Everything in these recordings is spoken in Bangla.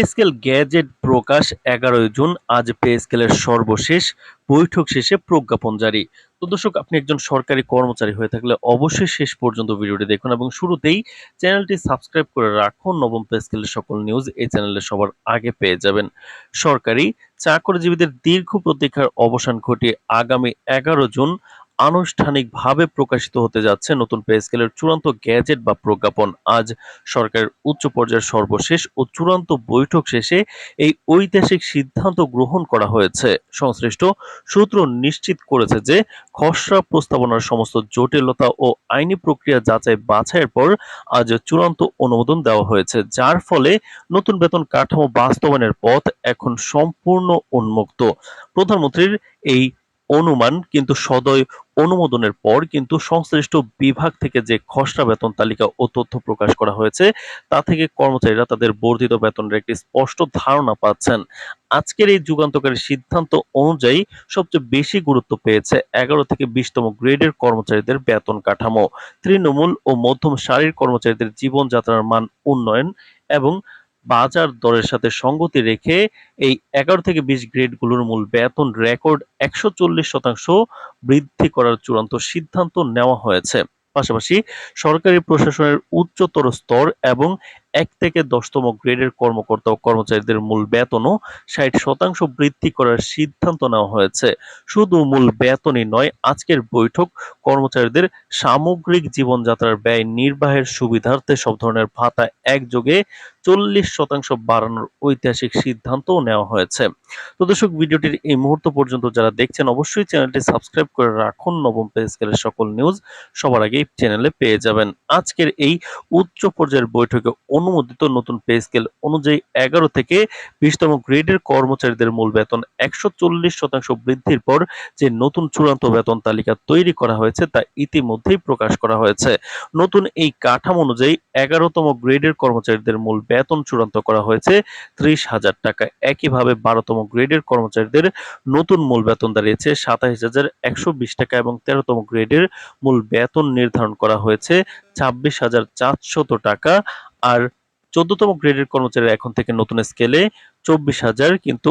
স্কেল গ্যাজেট প্রকাশ 11 জুন। আজ পে স্কেলের সর্বশেষ বৈঠক শেষে প্রজ্ঞাপন জারি। তো দর্শক, আপনি একজন সরকারি কর্মচারী হয়ে থাকলে অবশ্যই শেষ পর্যন্ত ভিডিওটি দেখুন এবং শুরুতেই চ্যানেলটি সাবস্ক্রাইব করে রাখুন। নবম পে স্কেলের সকল নিউজ এই চ্যানেলে সবার আগে পেয়ে যাবেন। সরকারি চাকরিজীবীদের দীর্ঘ প্রতীক্ষার অবসান ঘটিয়ে আগামী 11 জুন আনুষ্ঠানিকভাবে প্রকাশিত হতে যাচ্ছে নতুন পে স্কেলের চূড়ান্ত গ্যাজেট বা প্রজ্ঞাপন। আজ সরকারের উচ্চ পর্যায়ের সর্বশেষ ও চূড়ান্ত বৈঠক শেষে এই ঐতিহাসিক সিদ্ধান্ত গ্রহণ করা হয়েছে। সংশ্লিষ্ট সূত্র নিশ্চিত করেছে যে খসড়া প্রস্তাবনার সমস্ত জটিলতা ও আইনি প্রক্রিয়া যাচাই বাছাইয়ের পর আজ চূড়ান্ত অনুমোদন দেওয়া হয়েছে, যার ফলে নতুন বেতন কাঠামো বাস্তবায়নের পথ এখন সম্পূর্ণ উন্মুক্ত। প্রধানমন্ত্রীর এই অনুমান কিন্তু সদয় অনুমোদনের পর কিন্তু সংশ্লিষ্ট বিভাগ থেকে যে খসড়া বেতন তালিকা ও তথ্য প্রকাশ করা হয়েছে, তা থেকে কর্মচারীরা তাদের বর্ধিত বেতনের একটি স্পষ্ট ধারণা পাচ্ছেন। আজকের এই যুগান্তকারী সিদ্ধান্ত অনুযায়ী সবচেয়ে বেশি গুরুত্ব পেয়েছে 11 থেকে 20তম গ্রেডের কর্মচারীদের বেতন কাঠামো। তৃণমূল ও মধ্যম সারির কর্মচারীদের জীবনযাত্রার মান উন্নয়ন এবং বাজার দরের সাথে সঙ্গতি রেখে এই 11 থেকে 20 গ্রেডগুলোর মূল বেতন রেকর্ড 140% বৃদ্ধি করার চূড়ান্ত সিদ্ধান্ত নেওয়া হয়েছে। পাশাপাশি সরকারি প্রশাসনের উচ্চতর স্তর এবং 1 থেকে 10তম গ্রেডের কর্মকর্তা ও কর্মচারীদের মূল বেতনও 60% বৃদ্ধি করার সিদ্ধান্ত নেওয়া হয়েছে। শুধু মূল বেতনই নয়, আজকের বৈঠক কর্মচারীদের সামগ্রিক জীবনযাত্রার ব্যয় নির্বাহের সুবিধার্থে সব ধরনের ভাতা একযোগে 40% বাড়ানোর ঐতিহাসিক সিদ্ধান্তও নেওয়া হয়েছে। তো দর্শক, ভিডিওটির এই মুহূর্ত পর্যন্ত যারা দেখছেন অবশ্যই চ্যানেলটি সাবস্ক্রাইব করে রাখুন। নবম পে স্কেলের সকল নিউজ সবার আগে চ্যানেলে পেয়ে যাবেন। আজকের এই উচ্চ পর্যায়ের বৈঠকে অনুমোদিত নতুন পে স্কেল অনুযায়ী 11 থেকে 20তম গ্রেডের কর্মচারীদের মূল বেতন 140% বৃদ্ধির পর যে নতুন চূড়ান্ত বেতন তালিকা তৈরি করা হয়েছে তা ইতিমধ্যেই প্রকাশ করা হয়েছে। নতুন এই কাঠামো অনুযায়ী 11তম গ্রেডের কর্মচারীদের মূল বেতন চূড়ান্ত করা হয়েছে 30,000 টাকা। একইভাবে 12তম গ্রেডের কর্মচারীদের নতুন মূল বেতন দাঁড়িয়েছে 27,120 টাকা এবং 13তম গ্রেডের মূল বেতন নির্ধারণ করা হয়েছে 26,400 টাকা। আর 14তম গ্রেডের কর্মচারীরা এখন থেকে নতুন স্কেলে 24,000 কিন্তু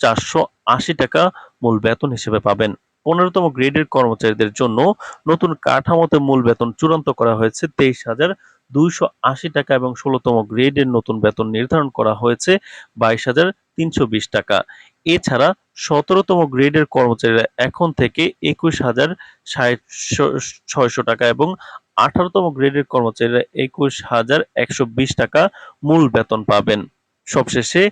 480 টাকা মূল বেতন হিসেবে পাবেন। 15তম গ্রেডের কর্মচারীদের জন্য নতুন কাঠামোতে মূল বেতন চূড়ান্ত করা হয়েছে 23,280 টাকা এবং 16তম গ্রেডের নতুন বেতন নির্ধারণ করা হয়েছে 22,320 টাকা। এছাড়া 17তম গ্রেডের কর্মচারীরা এখন থেকে 21,600 টাকা এবং 18তম গ্রেডের কর্মচারীরা 21,120 টাকা মূল বেতন পাবেন। সবশেষে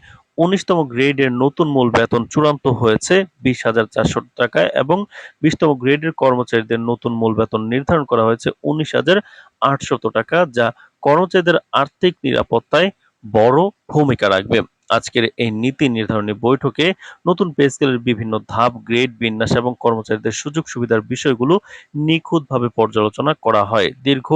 19তম গ্রেডের নতুন মূল বেতন চূড়ান্ত হয়েছে 20,400 টাকা এবং 20তম গ্রেডের কর্মচারীদের নতুন মূল বেতন নির্ধারণ করা হয়েছে 19,800 টাকা, যা কর্মচারীদের আর্থিক নিরাপত্তায় বড় ভূমিকা রাখবে। আজকের এই নীতি নির্ধারণী বৈঠকে নতুন পে স্কেলের বিভিন্ন ধাপ, গ্রেড বিন্যাস এবং কর্মচারীদের সুযোগ সুবিধার বিষয়গুলো নিখুঁতভাবে পর্যালোচনা করা হয়। দীর্ঘ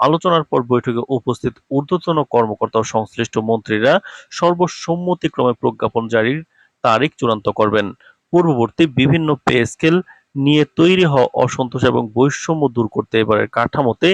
আলোচনার পর বৈঠকে উপস্থিত ঊর্ধ্বতন কর্মকর্তা ও সংশ্লিষ্ট মন্ত্রীরা সর্বসম্মতিক্রমে প্রজ্ঞাপন জারির তারিখ চূড়ান্ত করবেন। পূর্ববর্তী বিভিন্ন পে স্কেল নিয়ে তৈরি হওয়া অসন্তোষ এবং বৈষম্য দূর করতে এবারের কাঠামোতে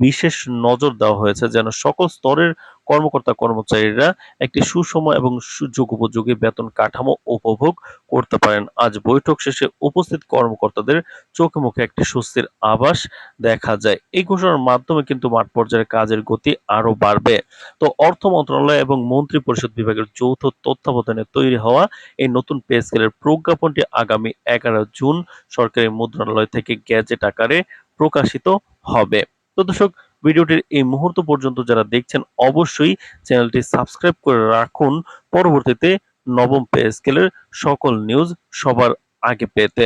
বিশেষ নজর দেওয়া হয়েছে, যেন সকল স্তরের কর্মকর্তা কর্মচারীরা একটি সুষম এবং যুগোপযোগী বেতন কাঠামো উপভোগ করতে পারেন। আজ বৈঠক শেষে উপস্থিত কর্মকর্তাদের চোখে মুখে একটি স্বস্তির আভাস দেখা যায়। এই ঘোষণার মাধ্যমে কিন্তু মাঠ পর্যায়ের কাজের গতি আরো বাড়বে। তো অর্থ মন্ত্রণালয় এবং মন্ত্রী পরিষদ বিভাগের যৌথ তত্ত্বাবধানে তৈরি হওয়া এই নতুন পে স্কেলের প্রজ্ঞাপনটি আগামী 11 জুন সরকারি মুদ্রণালয় থেকে গ্যাজেট আকারে প্রকাশিত হবে। তো দর্শক, ভিডিওটির এই মুহূর্ত পর্যন্ত যারা দেখছেন অবশ্যই চ্যানেলটি সাবস্ক্রাইব করে রাখুন পরবর্তীতে নবম পে স্কেলের সকল নিউজ সবার আগে পেতে।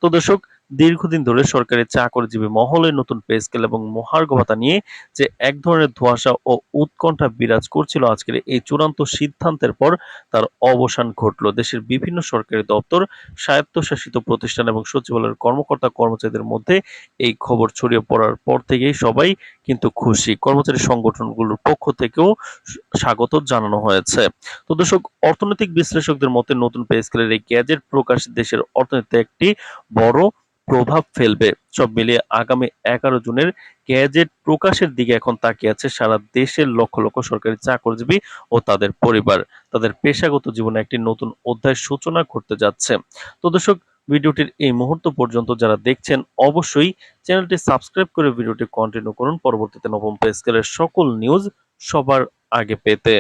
তো দর্শক, দীর্ঘদিন ধরে সরকারি চাকরিজীবী মহলে নতুন পে স্কেল এবং মহার্ঘ ভাতা নিয়ে যে এক ধরনের ধোঁয়াশা ও উৎকণ্ঠা বিরাজ করছিল, আজকের এই চূড়ান্ত সিদ্ধান্তের পর তার অবসান ঘটল। দেশের বিভিন্ন সরকারি দপ্তর, স্বায়ত্তশাসিত প্রতিষ্ঠান এবং সচিবালয়ের কর্মকর্তা কর্মচারীদের মধ্যে এই খবর ছড়িয়ে পড়ার পর থেকেই সবাই কিন্তু খুশি। কর্মচারী সংগঠনগুলোর পক্ষ থেকেও স্বাগত জানানো হয়েছে। তো দর্শক, অর্থনৈতিক বিশ্লেষকদের মতে নতুন পে স্কেলের এই গ্যাজেট প্রকাশ দেশের অর্থনীতিতে একটি বড় প্রভাব ফেলবে। সব মিলিয়ে আগামী 11 জুনের গ্যাজেট প্রকাশের দিকে এখন তাকিয়ে আছে সারা দেশের লক্ষ লক্ষ সরকারি চাকরিজীবী ও তাদের পরিবার। তাদের পেশাগত জীবনে একটি নতুন অধ্যায়ের সূচনা ঘটতে যাচ্ছে। তো দর্শক, ভিডিওটির এই মুহূর্ত পর্যন্ত যারা দেখছেন অবশ্যই চ্যানেলটি সাবস্ক্রাইব করে ভিডিওটি কন্টিনিউ করুন পরবর্তীতে নবম পে স্কেলের সকল নিউজ সবার আগে পেতে।